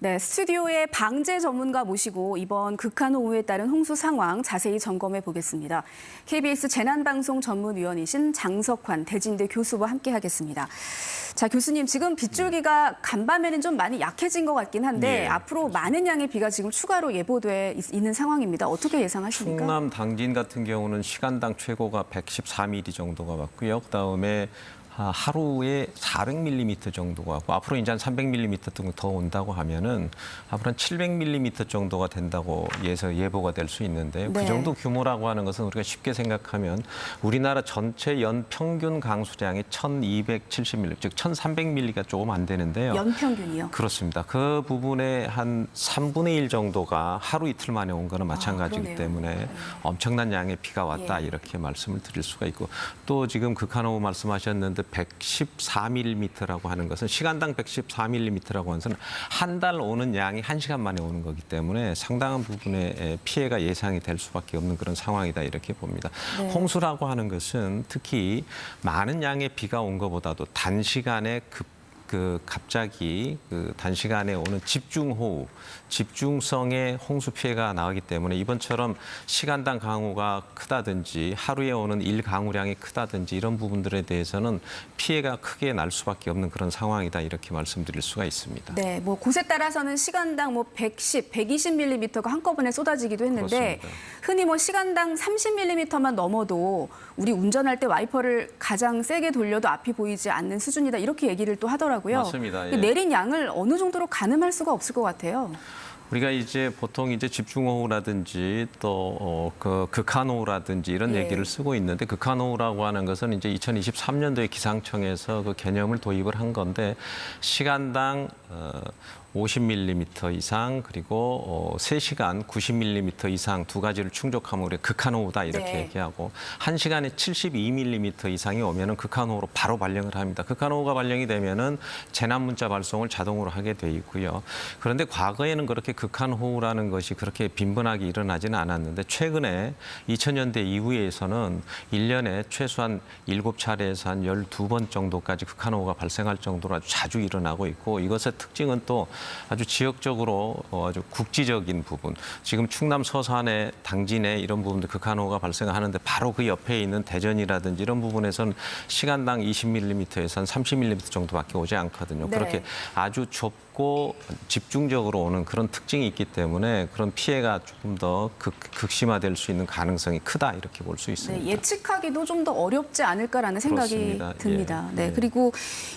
네, 스튜디오에 방재 전문가 모시고 이번 극한호우에 따른 홍수 상황 자세히 점검해 보겠습니다. KBS 재난방송 전문위원이신 장석환 대진대 교수와 함께하겠습니다. 자, 교수님, 지금 빗줄기가 간밤에는 좀 많이 약해진 것 같긴 한데 앞으로 많은 양의 비가 지금 추가로 예보돼 있는 상황입니다. 어떻게 예상하십니까? 충남 당진 같은 경우는 시간당 최고가 114mm 정도가 왔고요. 그다음에 하루에 400mm 정도가 왔고 앞으로 이제 한 300mm 더 온다고 하면은 앞으로 한 700mm 정도가 된다고 예보가 될 수 있는데요. 네. 그 정도 규모라고 하는 것은 우리가 쉽게 생각하면 우리나라 전체 연 평균 강수량이 1270mm, 즉 1300mm가 조금 안 되는데요. 연평균이요? 그렇습니다. 그 부분의 한 3분의 1 정도가 하루 이틀 만에 온 거는 마찬가지이기 때문에 엄청난 양의 비가 왔다 이렇게 말씀을 드릴 수가 있고 또 지금 극한호우 말씀하셨는데 114mm라고 하는 것은 시간당 114mm라고 하는 것은 한 달 오는 양이 1시간 만에 오는 거기 때문에 상당한 부분의 피해가 예상이 될 수밖에 없는 그런 상황이다 이렇게 봅니다. 네. 홍수라고 하는 것은 특히 많은 양의 비가 온 것보다도 단시간에 갑자기 단시간에 오는 집중호우, 집중성의 홍수 피해가 나오기 때문에 이번처럼 시간당 강우가 크다든지 하루에 오는 일강우량이 크다든지 이런 부분들에 대해서는 피해가 크게 날 수밖에 없는 그런 상황이다 이렇게 말씀드릴 수가 있습니다. 네, 뭐 곳에 따라서는 시간당 110, 120mm가 한꺼번에 쏟아지기도 했는데 그렇습니다. 흔히 시간당 30mm만 넘어도 우리 운전할 때 와이퍼를 가장 세게 돌려도 앞이 보이지 않는 수준이다 이렇게 얘기를 또 하더라고요. 맞습니다. 예. 내린 양을 어느 정도로 가늠할 수가 없을 것 같아요. 우리가 보통 집중호우라든지 또 극한호우라든지 이런 얘기를 쓰고 있는데 극한호우라고 하는 것은 이제 2023년도에 기상청에서 그 개념을 도입을 한 건데 시간당 50mm 이상 그리고 3시간 90mm 이상 두 가지를 충족하면 우리가 극한호우다 이렇게 얘기하고 1시간에 72mm 이상이 오면은 극한호우로 바로 발령을 합니다. 극한호우가 발령이 되면은 재난문자 발송을 자동으로 하게 돼 있고요. 그런데 과거에는 그렇게 극한호우라는 것이 그렇게 빈번하게 일어나지는 않았는데 최근에 2000년대 이후에서는 1년에 최소한 7차례에서 한 12번 정도까지 극한호우가 발생할 정도로 아주 자주 일어나고 있고 이것의 특징은 또 아주 지역적으로 아주 국지적인 부분. 지금 충남 서산에 당진에 이런 부분들 극한호우가 발생하는데 바로 그 옆에 있는 대전이라든지 이런 부분에서는 시간당 20mm에서 한 30mm 정도밖에 오지 않거든요. 네. 그렇게 아주 좁고 집중적으로 오는 그런 특징이 있기 때문에 그런 피해가 조금 더 극심화될 수 있는 가능성이 크다 이렇게 볼 수 있습니다. 네, 예측하기도 좀 더 어렵지 않을까라는 생각이 그렇습니다. 듭니다. 예. 네, 그리고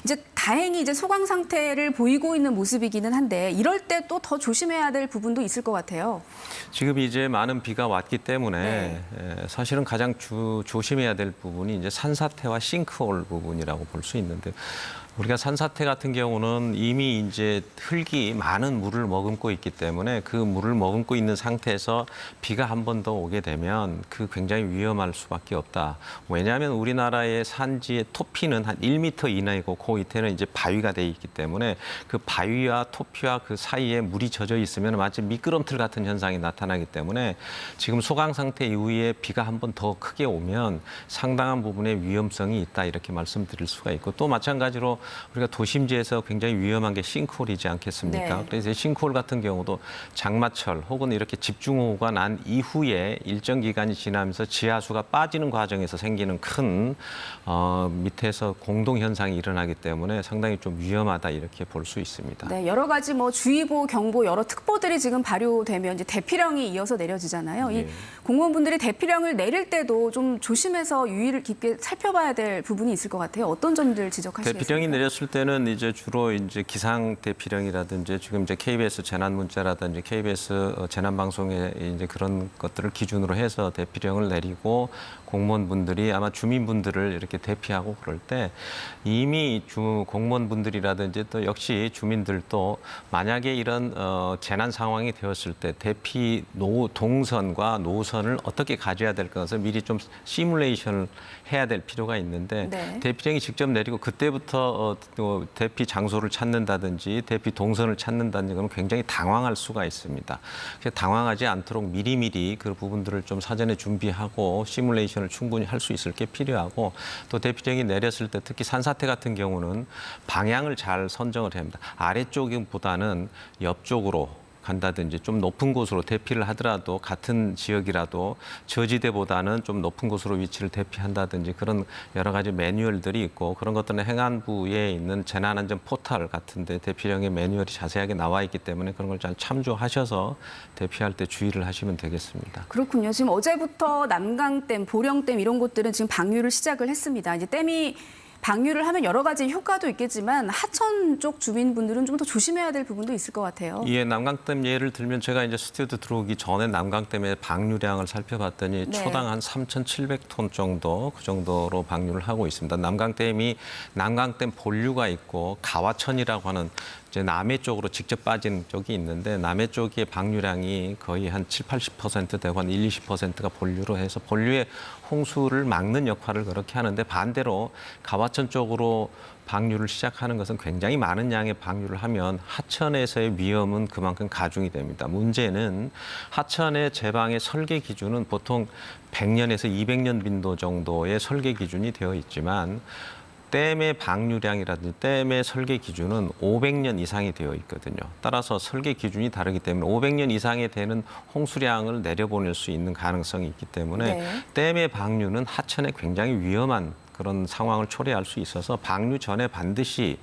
이제 다행히 소강 상태를 보이고 있는 모습이기는 한데 이럴 때 또 더 조심해야 될 부분도 있을 것 같아요. 지금 많은 비가 왔기 때문에 사실은 가장 조심해야 될 부분이 산사태와 싱크홀 부분이라고 볼 수 있는데 우리가 산사태 같은 경우는 이미 흙이 많은 물을 머금고 있기 때문에 그 물을 머금고 있는 상태에서 비가 한 번 더 오게 되면 굉장히 위험할 수밖에 없다. 왜냐하면 우리나라의 산지의 토피는 한 1m 이내이고 그 밑에는 바위가 돼 있기 때문에 그 바위와 토피와 그 사이에 물이 젖어 있으면 마치 미끄럼틀 같은 현상이 나타나기 때문에 지금 소강 상태 이후에 비가 한 번 더 크게 오면 상당한 부분의 위험성이 있다 이렇게 말씀드릴 수가 있고 또 마찬가지로 우리가 도심지에서 굉장히 위험한 게 싱크홀이지 않겠습니까? 네. 그래서 싱크홀 같은 경우도 장마철 혹은 이렇게 집중호우가 난 이후에 일정 기간이 지나면서 지하수가 빠지는 과정에서 생기는 큰 밑에서 공동 현상이 일어나기 때문에 상당히 좀 위험하다 이렇게 볼 수 있습니다. 네, 여러 가지 주의보, 경보, 여러 특보들이 지금 발효되면 대피령이 이어서 내려지잖아요. 이 공무원분들이 대피령을 내릴 때도 좀 조심해서 유의를 깊게 살펴봐야 될 부분이 있을 것 같아요. 어떤 점들 지적하시겠습니까? 대피령이 내렸을 때는 주로 기상 대피령이라든지 지금 KBS 재난문자라든지 KBS 재난방송에 그런 것들을 기준으로 해서 대피령을 내리고 공무원분들이 아마 주민분들을 이렇게 대피하고 그럴 때 이미 공무원분들이라든지 또 역시 주민들도 만약에 이런 재난 상황이 되었을 때 대피 동선과 노선을 어떻게 가져야 될 것을 미리 좀 시뮬레이션을 해야 될 필요가 있는데 대피령이 직접 내리고 그때부터 또 대피 장소를 찾는다든지 대피 동선을 찾는다든지 그러면 굉장히 당황할 수가 있습니다. 그래서 당황하지 않도록 미리미리 그 부분들을 좀 사전에 준비하고 시뮬레이션을 충분히 할 수 있을 게 필요하고 또 대피령이 내렸을 때 특히 산사태 같은 경우는 방향을 잘 선정을 해야 합니다. 아래쪽보다는 옆쪽으로 간다든지 좀 높은 곳으로 대피를 하더라도 같은 지역이라도 저지대보다는 좀 높은 곳으로 위치를 대피한다든지 그런 여러 가지 매뉴얼들이 있고 그런 것들은 행안부에 있는 재난안전 포털 같은 데 대피령의 매뉴얼이 자세하게 나와 있기 때문에 그런 걸 잘 참조하셔서 대피할 때 주의를 하시면 되겠습니다. 그렇군요. 지금 어제부터 남강댐, 보령댐 이런 곳들은 지금 방류를 시작을 했습니다. 이제 댐이 방류를 하면 여러 가지 효과도 있겠지만 하천 쪽 주민분들은 좀 더 조심해야 될 부분도 있을 것 같아요. 예, 남강댐 예를 들면 제가 이제 스튜디오 들어오기 전에 남강댐의 방류량을 살펴봤더니 네. 초당 한 3,700톤 정도 그 정도로 방류를 하고 있습니다. 남강댐이 남강댐 본류가 있고 가와천이라고 하는 이제 남해 쪽으로 직접 빠진 쪽이 있는데 남해 쪽의 방류량이 거의 한 70~80% 되고 한 20~20%가 본류로 해서 본류의 홍수를 막는 역할을 그렇게 하는데 반대로 가와천 쪽으로 방류를 시작하는 것은 굉장히 많은 양의 방류를 하면 하천에서의 위험은 그만큼 가중이 됩니다. 문제는 하천의 제방의 설계 기준은 보통 100년에서 200년 빈도 정도의 설계 기준이 되어 있지만 댐의 방류량이라든지 댐의 설계 기준은 500년 이상이 되어 있거든요. 따라서 설계 기준이 다르기 때문에 500년 이상이 되는 홍수량을 내려보낼 수 있는 가능성이 있기 때문에 네. 댐의 방류는 하천에 굉장히 위험한 그런 상황을 초래할 수 있어서 방류 전에 반드시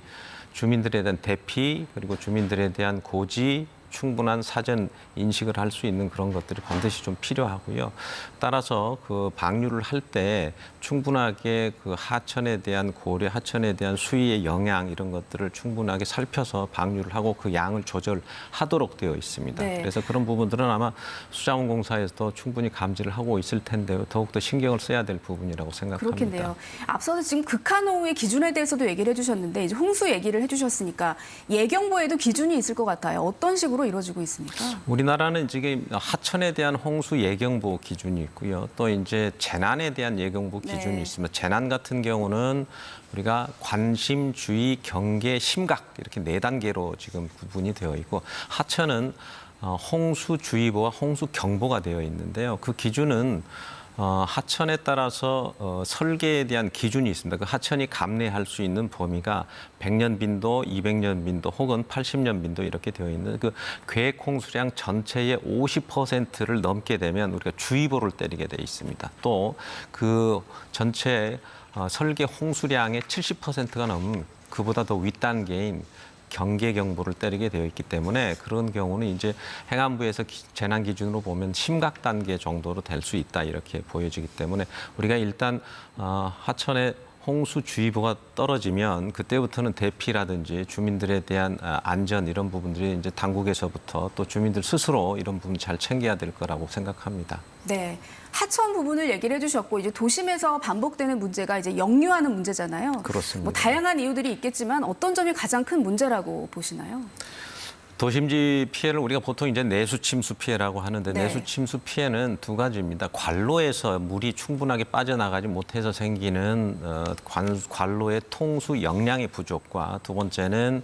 주민들에 대한 대피 그리고 주민들에 대한 고지 충분한 사전 인식을 할 수 있는 그런 것들이 반드시 좀 필요하고요. 따라서 그 방류를 할 때 충분하게 그 하천에 대한 고려, 하천에 대한 수위의 영향 이런 것들을 충분하게 살펴서 방류를 하고 그 양을 조절하도록 되어 있습니다. 네. 그래서 그런 부분들은 아마 수자원공사에서도 충분히 감지를 하고 있을 텐데요. 더욱더 신경을 써야 될 부분이라고 생각합니다. 그렇겠네요. 앞서서 지금 극한호우의 기준에 대해서도 얘기를 해주셨는데 이제 홍수 얘기를 해주셨으니까 예경보에도 기준이 있을 것 같아요. 어떤 식으로 이루어지고 있습니까? 우리나라는 지금 하천에 대한 홍수 예경보 기준이 있고요. 또 이제 재난에 대한 예경보 기준이 네. 있습니다. 재난 같은 경우는 우리가 관심, 주의, 경계, 심각 이렇게 4단계로 지금 구분이 되어 있고 하천은 홍수주의보와 홍수경보가 되어 있는데요. 그 기준은 하천에 따라서 설계에 대한 기준이 있습니다. 그 하천이 감내할 수 있는 범위가 100년 빈도, 200년 빈도 혹은 80년 빈도 이렇게 되어 있는 그 계획 홍수량 전체의 50%를 넘게 되면 우리가 주의보를 때리게 돼 있습니다. 또 그 전체 설계 홍수량의 70%가 넘은 그보다 더 윗단계인 경계 경보를 때리게 되어 있기 때문에 그런 경우는 이제 행안부에서 재난 기준으로 보면 심각 단계 정도로 될 수 있다 이렇게 보여지기 때문에 우리가 일단 하천에 홍수주의보가 떨어지면 그때부터는 대피라든지 주민들에 대한 안전 이런 부분들이 이제 당국에서부터 또 주민들 스스로 이런 부분 잘 챙겨야 될 거라고 생각합니다. 네. 하천 부분을 얘기를 해주셨고 이제 도심에서 반복되는 문제가 이제 역류하는 문제잖아요. 그렇습니다. 뭐 다양한 이유들이 있겠지만 어떤 점이 가장 큰 문제라고 보시나요? 도심지 피해를 우리가 보통 이제 내수 침수 피해라고 하는데 네. 내수 침수 피해는 두 가지입니다. 관로에서 물이 충분하게 빠져나가지 못해서 생기는 관로의 통수 역량의 부족과 두 번째는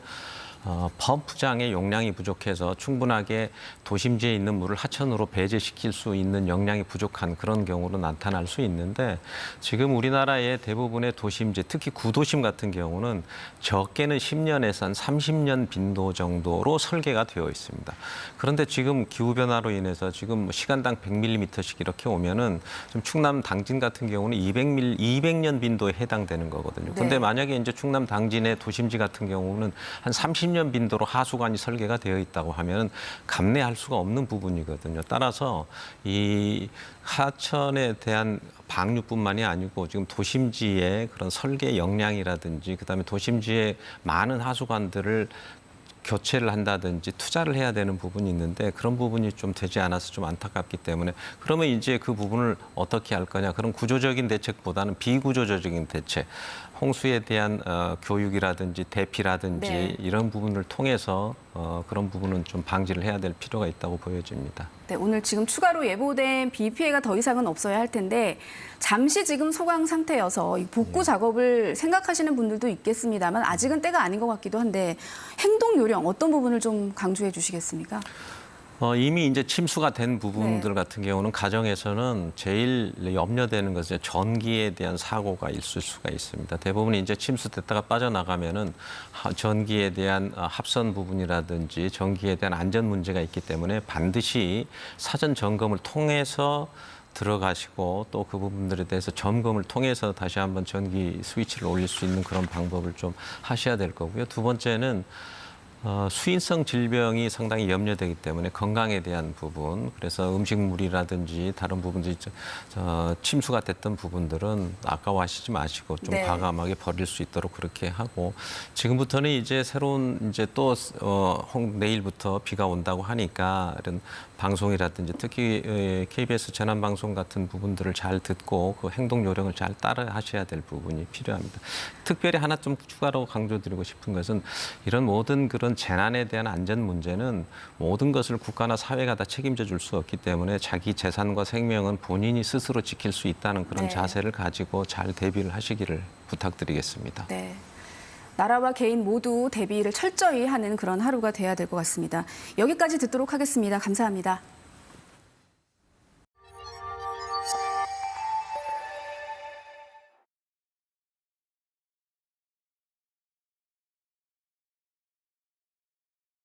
펌프장의 용량이 부족해서 충분하게 도심지에 있는 물을 하천으로 배제시킬 수 있는 역량이 부족한 그런 경우로 나타날 수 있는데 지금 우리나라의 대부분의 도심지, 특히 구도심 같은 경우는 적게는 10년에서 한 30년 빈도 정도로 설계가 되어 있습니다. 그런데 지금 기후변화로 인해서 지금 시간당 100mm씩 이렇게 오면은 좀 충남 당진 같은 경우는 200년 빈도에 해당되는 거거든요. 그런데 네. 만약에 이제 충남 당진의 도심지 같은 경우는 한 30년 빈도로 하수관이 설계가 되어 있다고 하면 감내할 수가 없는 부분이거든요. 따라서 이 하천에 대한 방류뿐만이 아니고 지금 도심지의 그런 설계 역량이라든지 그다음에 도심지의 많은 하수관들을 교체를 한다든지 투자를 해야 되는 부분이 있는데 그런 부분이 좀 되지 않아서 좀 안타깝기 때문에 그러면 이제 그 부분을 어떻게 할 거냐 그런 구조적인 대책보다는 비구조적인 대책 홍수에 대한 교육이라든지 대피라든지 네. 이런 부분을 통해서 그런 부분은 좀 방지를 해야 될 필요가 있다고 보여집니다. 네, 오늘 지금 추가로 예보된 비 피해가 더 이상은 없어야 할 텐데 잠시 지금 소강 상태여서 이 복구 작업을 생각하시는 분들도 있겠습니다만 아직은 때가 아닌 것 같기도 한데 행동 요령 어떤 부분을 좀 강조해 주시겠습니까? 이미 이제 침수가 된 부분들 네. 같은 경우는 가정에서는 제일 염려되는 것은 전기에 대한 사고가 있을 수가 있습니다. 대부분 이제 침수됐다가 빠져나가면은 전기에 대한 합선 부분이라든지 전기에 대한 안전 문제가 있기 때문에 반드시 사전 점검을 통해서 들어가시고 또 그 부분들에 대해서 점검을 통해서 다시 한번 전기 스위치를 올릴 수 있는 그런 방법을 좀 하셔야 될 거고요. 두 번째는 수인성 질병이 상당히 염려되기 때문에 건강에 대한 부분, 그래서 음식물이라든지 다른 부분들이 침수가 됐던 부분들은 아까워하시지 마시고 좀 네. 과감하게 버릴 수 있도록 그렇게 하고 지금부터는 이제 새로운 이제 또 내일부터 비가 온다고 하니까 이런 방송이라든지 특히 KBS 재난방송 같은 부분들을 잘 듣고 그 행동 요령을 잘 따라 하셔야 될 부분이 필요합니다. 특별히 하나 좀 추가로 강조드리고 싶은 것은 이런 모든 그런 재난에 대한 안전 문제는 모든 것을 국가나 사회가 다 책임져 줄 수 없기 때문에 자기 재산과 생명은 본인이 스스로 지킬 수 있다는 그런 네. 자세를 가지고 잘 대비를 하시기를 부탁드리겠습니다. 네. 나라와 개인 모두 대비를 철저히 하는 그런 하루가 돼야 될 것 같습니다. 여기까지 듣도록 하겠습니다. 감사합니다.